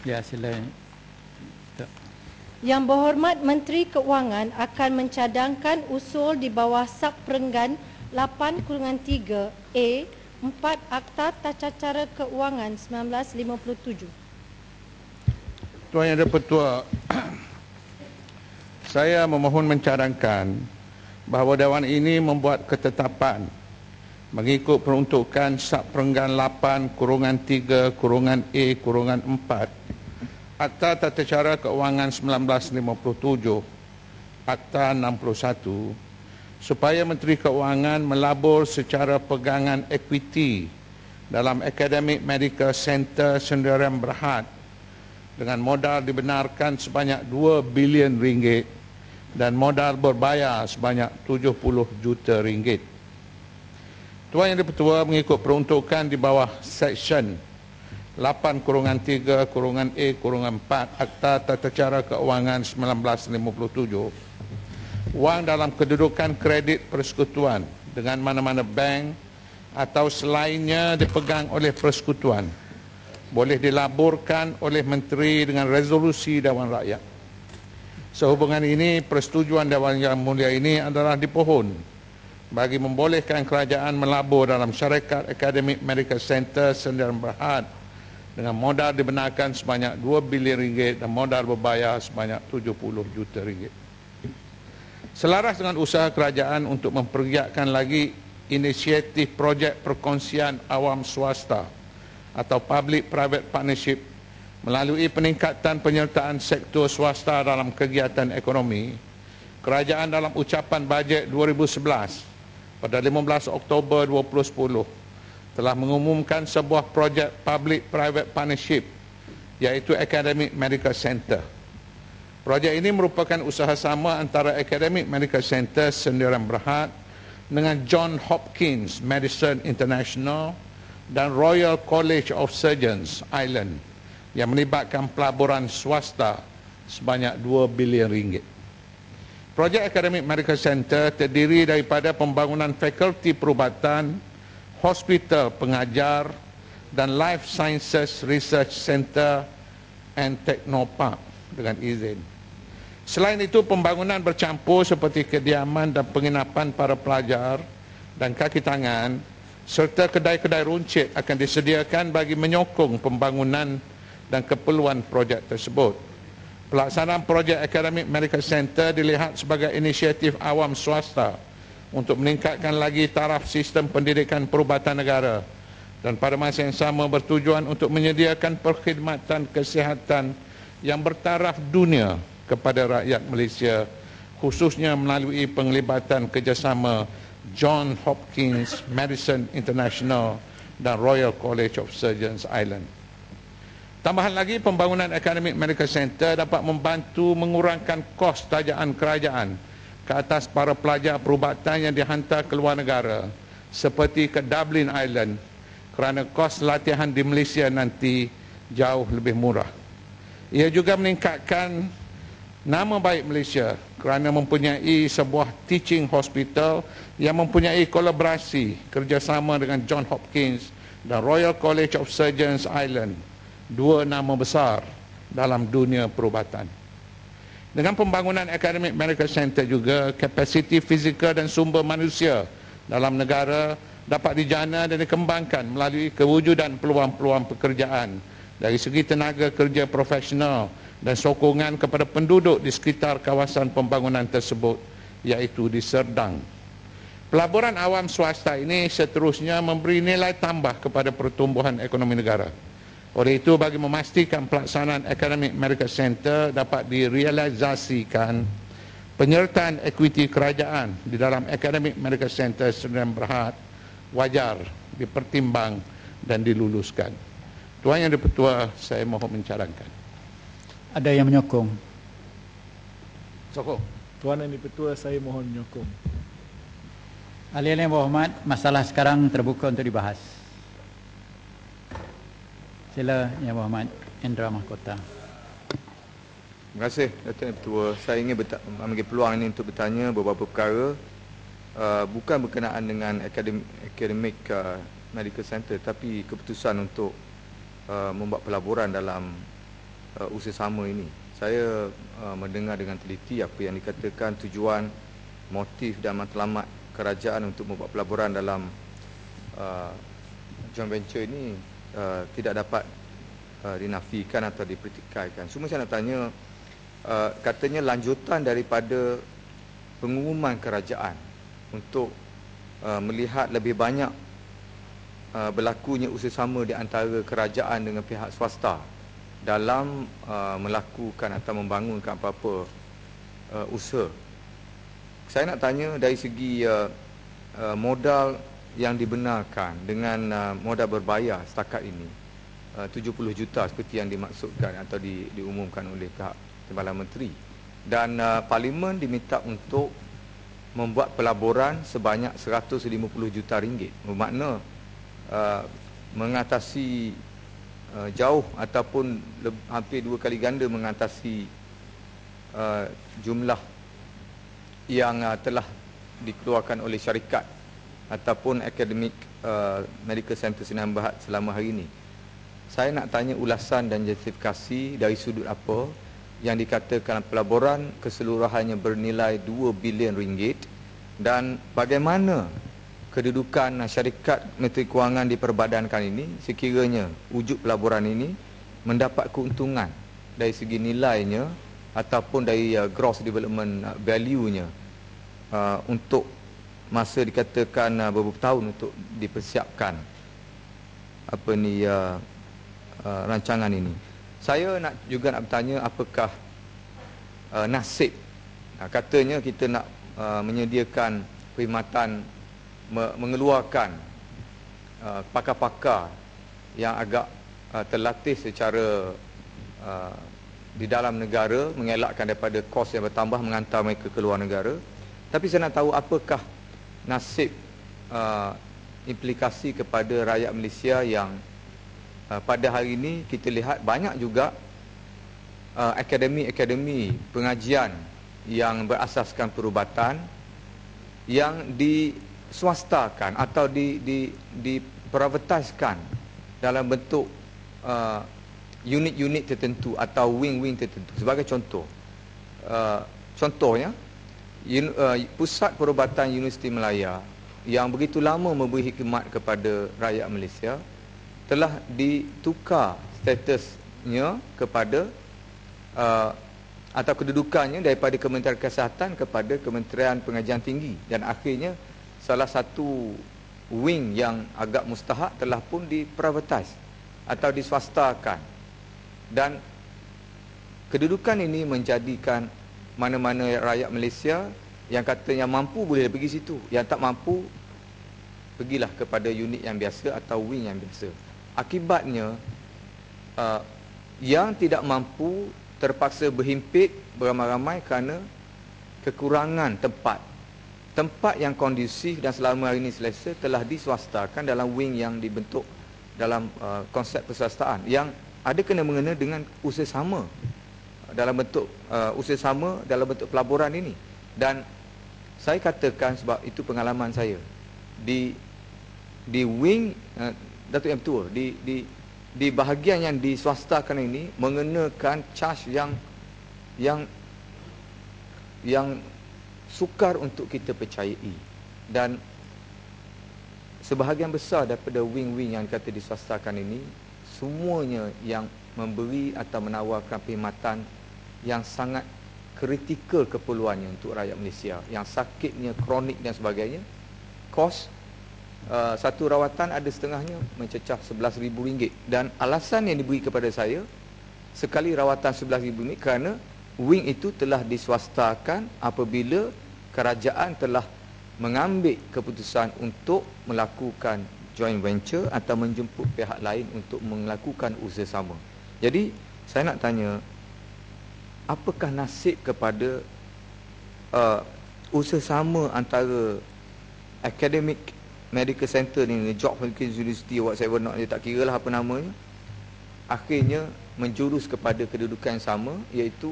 Ya, sila. Yang Berhormat Menteri Keuangan akan mencadangkan usul di bawah Sub Perenggan 8-3A 4 Akta Tata Cara Keuangan 1957. Tuan Yang di-Pertua, saya memohon mencadangkan bahawa Dewan ini membuat ketetapan mengikut peruntukan Sub Perenggan 8-3-A-4 Akta Tata Cara Keuangan 1957, Akta 61, supaya Menteri Keuangan melabur secara pegangan ekuiti dalam Academic Medical Center Sdn Bhd dengan modal dibenarkan sebanyak 2 bilion ringgit dan modal berbayar sebanyak 70 juta ringgit. Tuan Yang di-Pertua, mengikut peruntukan di bawah Seksyen 8-3-A-4 Akta Tata Cara Keuangan 1957, wang dalam kedudukan kredit persekutuan dengan mana-mana bank atau selainnya dipegang oleh persekutuan boleh dilaburkan oleh Menteri dengan resolusi Dewan Rakyat. Sehubungan ini, persetujuan Dewan Yang Mulia ini adalah dipohon bagi membolehkan kerajaan melabur dalam syarikat Academic Medical Center Sdn Bhd dengan modal dibenarkan sebanyak 2 bilion ringgit dan modal berbayar sebanyak 70 juta ringgit. Selaras dengan usaha kerajaan untuk mempergiatkan lagi inisiatif projek perkongsian awam swasta atau public-private partnership melalui peningkatan penyertaan sektor swasta dalam kegiatan ekonomi, kerajaan dalam ucapan bajet 2011 pada 15 Oktober 2010 telah mengumumkan sebuah projek public-private partnership iaitu Academic Medical Center. Projek ini merupakan usaha sama antara Academic Medical Center Sdn Bhd dengan Johns Hopkins Medicine International dan Royal College of Surgeons Ireland yang melibatkan pelaburan swasta sebanyak 2 bilion ringgit. Projek Academic Medical Center terdiri daripada pembangunan fakulti perubatan, hospital pengajar dan Life Sciences Research Center and Technopark dengan izin. Selain itu, pembangunan bercampur seperti kediaman dan penginapan para pelajar dan kaki tangan serta kedai-kedai runcit akan disediakan bagi menyokong pembangunan dan keperluan projek tersebut. Pelaksanaan projek Academic Medical Center dilihat sebagai inisiatif awam swasta untuk meningkatkan lagi taraf sistem pendidikan perubatan negara dan pada masa yang sama bertujuan untuk menyediakan perkhidmatan kesihatan yang bertaraf dunia kepada rakyat Malaysia, khususnya melalui penglibatan kerjasama Johns Hopkins Medicine International dan Royal College of Surgeons Ireland. Tambahan lagi, pembangunan Academic Medical Center dapat membantu mengurangkan kos tajaan kerajaan ke atas para pelajar perubatan yang dihantar ke luar negara seperti ke Dublin Ireland kerana kos latihan di Malaysia nanti jauh lebih murah. Ia juga meningkatkan nama baik Malaysia kerana mempunyai sebuah teaching hospital yang mempunyai kolaborasi kerjasama dengan Johns Hopkins dan Royal College of Surgeons Ireland, dua nama besar dalam dunia perubatan. Dengan pembangunan Academic Medical Center juga, kapasiti fizikal dan sumber manusia dalam negara dapat dijana dan dikembangkan melalui kewujudan peluang-peluang pekerjaan dari segi tenaga kerja profesional dan sokongan kepada penduduk di sekitar kawasan pembangunan tersebut, iaitu di Serdang. Pelaburan awam swasta ini seterusnya memberi nilai tambah kepada pertumbuhan ekonomi negara. Oleh itu, bagi memastikan pelaksanaan Academic Medical Center dapat direalisasikan, penyertaan ekuiti kerajaan di dalam Academic Medical Center Sdn Bhd wajar dipertimbang dan diluluskan. Tuan Yang di-Pertua, saya mohon mencadangkan. Ada yang menyokong? Sokong. Tuan Yang di-Pertua, saya mohon menyokong. Ahli-ahli yang berhormat, masalah sekarang terbuka untuk dibahas. Sila Yang Berhormat Indra Mahkota. Terima kasih Datuk Yang Pertua. Saya ingin ambil peluang ini untuk bertanya beberapa perkara bukan berkenaan dengan Academic Medical Center, tapi keputusan untuk membuat pelaburan dalam usaha sama ini. Saya mendengar dengan teliti apa yang dikatakan tujuan, motif dan matlamat kerajaan untuk membuat pelaburan dalam joint venture ini tidak dapat dinafikan atau dipertikaikan. Cuma saya nak tanya, katanya lanjutan daripada pengumuman kerajaan untuk melihat lebih banyak berlakunya usaha sama di antara kerajaan dengan pihak swasta dalam melakukan atau membangunkan apa-apa usaha. Saya nak tanya dari segi modal yang dibenarkan dengan modal berbayar setakat ini 70 juta seperti yang dimaksudkan atau diumumkan oleh pihak Timbalan Menteri, dan Parlimen diminta untuk membuat pelaburan sebanyak 150 juta ringgit, bermakna mengatasi jauh ataupun hampir 2 kali ganda mengatasi jumlah yang telah dikeluarkan oleh syarikat ataupun Academic Medical Center Sdn Bhd selama hari ini. Saya nak tanya ulasan dan justifikasi dari sudut apa yang dikatakan pelaburan keseluruhannya bernilai 2 bilion ringgit, dan bagaimana kedudukan syarikat menteri kewangan diperbadankan ini sekiranya wujud pelaburan ini mendapat keuntungan dari segi nilainya ataupun dari gross development value-nya untuk masa dikatakan beberapa tahun untuk dipersiapkan rancangan ini. Saya juga nak bertanya apakah nasib, katanya kita nak menyediakan perkhidmatan mengeluarkan pakar-pakar yang agak terlatih secara di dalam negara, mengelakkan daripada kos yang bertambah menghantar mereka ke luar negara. Tapi saya nak tahu apakah nasib implikasi kepada rakyat Malaysia yang pada hari ini kita lihat banyak juga akademi pengajian yang berasaskan perubatan yang diswastakan atau diprivatiskan dalam bentuk unit-unit tertentu atau wing-wing tertentu. Sebagai contoh, contohnya Pusat Perubatan Universiti Malaya yang begitu lama memberi khidmat kepada rakyat Malaysia telah ditukar statusnya kepada atau kedudukannya daripada Kementerian Kesihatan kepada Kementerian Pengajian Tinggi, dan akhirnya salah satu wing yang agak mustahak telah pun diprivatis atau diswastakan, dan kedudukan ini menjadikan mana-mana rakyat Malaysia yang katanya mampu boleh pergi situ, yang tak mampu pergilah kepada unit yang biasa atau wing yang biasa. Akibatnya yang tidak mampu terpaksa berhimpit beramai-ramai kerana kekurangan tempat yang kondusif, dan selama hari ini selesa telah diswastakan dalam wing yang dibentuk dalam konsep perswastaan yang ada kena mengena dengan usaha sama dalam bentuk dalam bentuk pelaburan ini. Dan saya katakan sebab itu pengalaman saya di wing Datuk Yang Tua di bahagian yang diswastakan ini mengenakan charge yang sukar untuk kita percayai, dan sebahagian besar daripada wing-wing yang kata diswastakan ini semuanya yang memberi atau menawarkan perkhidmatan yang sangat kritikal keperluannya untuk rakyat Malaysia, yang sakitnya, kronik dan sebagainya. Kos satu rawatan ada setengahnya mencecah RM11,000, dan alasan yang diberi kepada saya sekali rawatan RM11,000 kerana wing itu telah diswastakan apabila kerajaan telah mengambil keputusan untuk melakukan joint venture atau menjemput pihak lain untuk melakukan usaha sama. Jadi saya nak tanya, apakah nasib kepada usaha sama antara Academic Medical Center ni, George Hopkins University, whatever not, dia tak kira lah apa namanya, akhirnya menjurus kepada kedudukan yang sama, iaitu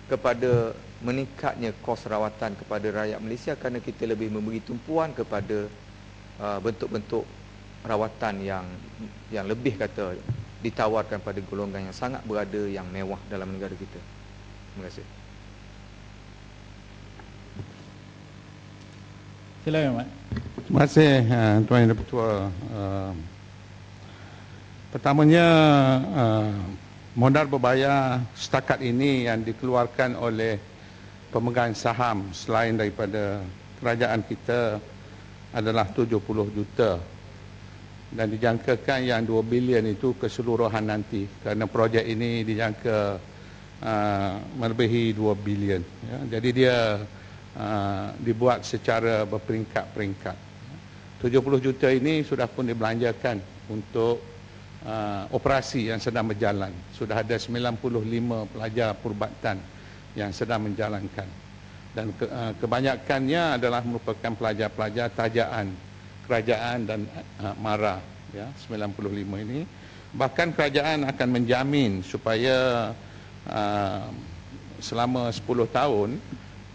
kepada meningkatnya kos rawatan kepada rakyat Malaysia kerana kita lebih memberi tumpuan kepada bentuk-bentuk rawatan yang lebih kata ditawarkan pada golongan yang sangat berada yang mewah dalam negara kita. Terima kasih. Silakan, Mat. Terima kasih Tuan Yang Di-Pertua. Pertamanya, modal berbayar setakat ini yang dikeluarkan oleh pemegang saham selain daripada kerajaan kita adalah 70 juta. Dan dijangkakan yang 2 bilion itu keseluruhan nanti, kerana projek ini dijangka melebihi 2 bilion. Ya. Jadi dia dibuat secara berperingkat-peringkat. 70 juta ini sudah pun dibelanjakan untuk operasi yang sedang berjalan. Sudah ada 95 pelajar perubatan yang sedang menjalankan. Dan kebanyakannya adalah merupakan pelajar-pelajar tajaan kerajaan dan MARA, ya, 95 ini. Bahkan kerajaan akan menjamin supaya selama 10 tahun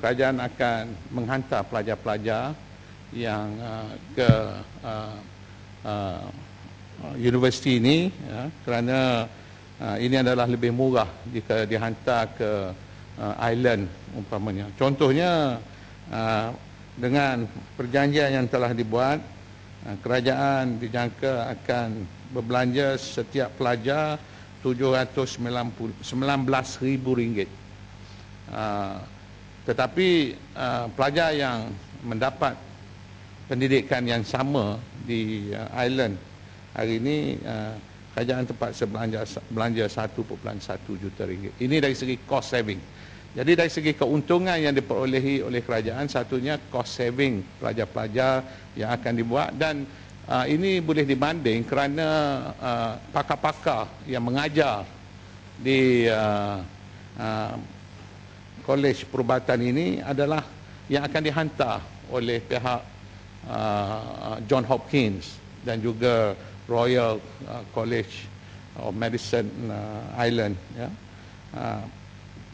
kerajaan akan menghantar pelajar-pelajar yang ke universiti ini, ya, kerana ini adalah lebih murah jika dihantar ke island umpamanya. Contohnya, dengan perjanjian yang telah dibuat, kerajaan dijangka akan berbelanja setiap pelajar RM719,000. Tetapi pelajar yang mendapat pendidikan yang sama di island hari ini, kerajaan terpaksa belanja 1.1 juta ringgit. Ini dari segi cost saving. Jadi dari segi keuntungan yang diperolehi oleh kerajaan, satunya cost saving pelajar-pelajar yang akan dibuat, dan ini boleh dibanding kerana pakar-pakar yang mengajar di kolej perubatan ini adalah yang akan dihantar oleh pihak John Hopkins dan juga Royal College of Medicine Island. Ya.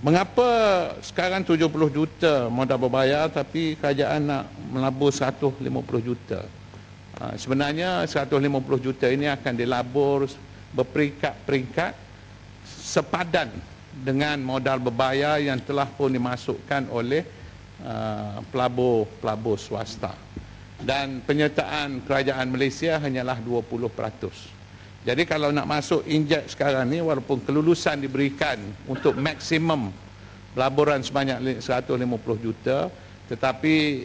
Mengapa sekarang 70 juta modal berbayar tapi kerajaan nak melabur 150 juta? Sebenarnya 150 juta ini akan dilabur berperingkat-peringkat sepadan dengan modal berbayar yang telah pun dimasukkan oleh pelabur swasta. Dan penyertaan kerajaan Malaysia hanyalah 20%. Jadi kalau nak masuk injek sekarang ni, walaupun kelulusan diberikan untuk maksimum pelaburan sebanyak 150 juta, tetapi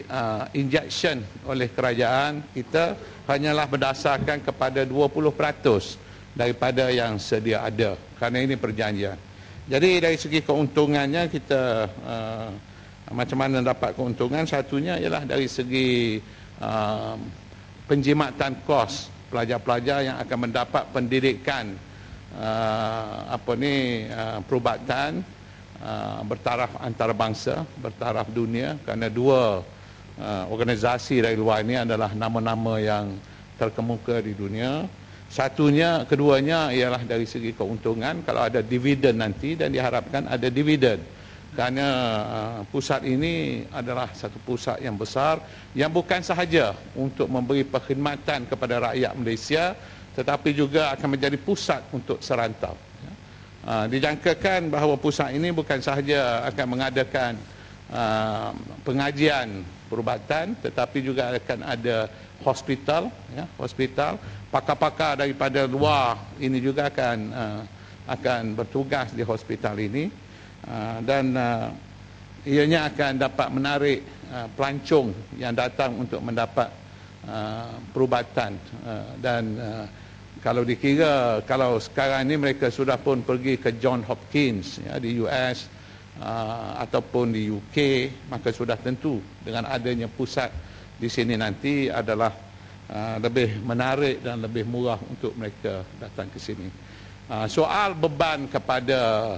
injection oleh kerajaan kita hanyalah berdasarkan kepada 20% daripada yang sedia ada, kerana ini perjanjian. Jadi dari segi keuntungannya kita macam mana dapat keuntungan, satunya ialah dari segi penjimatan kos pelajar-pelajar yang akan mendapat pendidikan perubatan bertaraf antarabangsa, bertaraf dunia, kerana dua organisasi dari luar ini adalah nama-nama yang terkemuka di dunia. Keduanya ialah dari segi keuntungan, kalau ada dividen nanti, dan diharapkan ada dividen. Kerana pusat ini adalah satu pusat yang besar yang bukan sahaja untuk memberi perkhidmatan kepada rakyat Malaysia, tetapi juga akan menjadi pusat untuk serantau. Dijangkakan bahawa pusat ini bukan sahaja akan mengadakan pengajian perubatan, tetapi juga akan ada hospital, ya, hospital. Pakar-pakar daripada luar ini juga akan bertugas di hospital ini. Dan ianya akan dapat menarik pelancong yang datang untuk mendapat perubatan. Dan kalau dikira, kalau sekarang ini mereka sudah pun pergi ke John Hopkins, ya, di US ataupun di UK, maka sudah tentu dengan adanya pusat di sini nanti adalah lebih menarik dan lebih murah untuk mereka datang ke sini. Soal beban kepada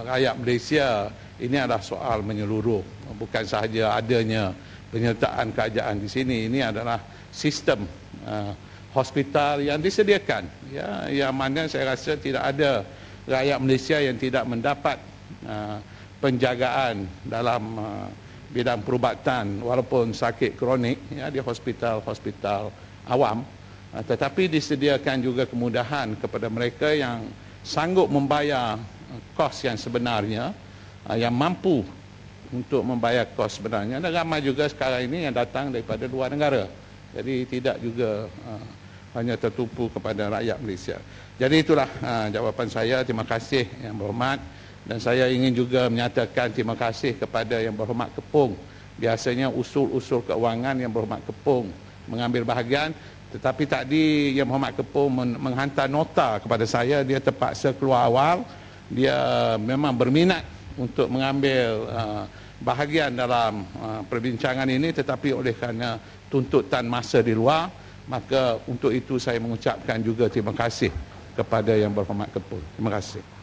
rakyat Malaysia ini adalah soal menyeluruh, bukan sahaja adanya penyertaan kerajaan di sini. Ini adalah sistem hospital yang disediakan, ya, yang mana saya rasa tidak ada rakyat Malaysia yang tidak mendapat penjagaan dalam bidang perubatan walaupun sakit kronik, ya, di hospital-hospital awam. Tetapi disediakan juga kemudahan kepada mereka yang sanggup membayar kos yang sebenarnya, yang mampu untuk membayar kos sebenarnya. Dan ramai juga sekarang ini yang datang daripada luar negara. Jadi tidak juga hanya tertumpu kepada rakyat Malaysia. Jadi itulah jawapan saya. Terima kasih Yang Berhormat. Dan saya ingin juga menyatakan terima kasih kepada Yang Berhormat Kepung. Biasanya usul-usul keuangan Yang Berhormat Kepung mengambil bahagian. Tetapi tadi Yang Berhormat Kepung menghantar nota kepada saya. Dia terpaksa keluar awal. Dia memang berminat untuk mengambil bahagian dalam perbincangan ini. Tetapi oleh kerana tuntutan masa di luar, maka untuk itu saya mengucapkan juga terima kasih kepada Yang Berhormat Kepung. Terima kasih.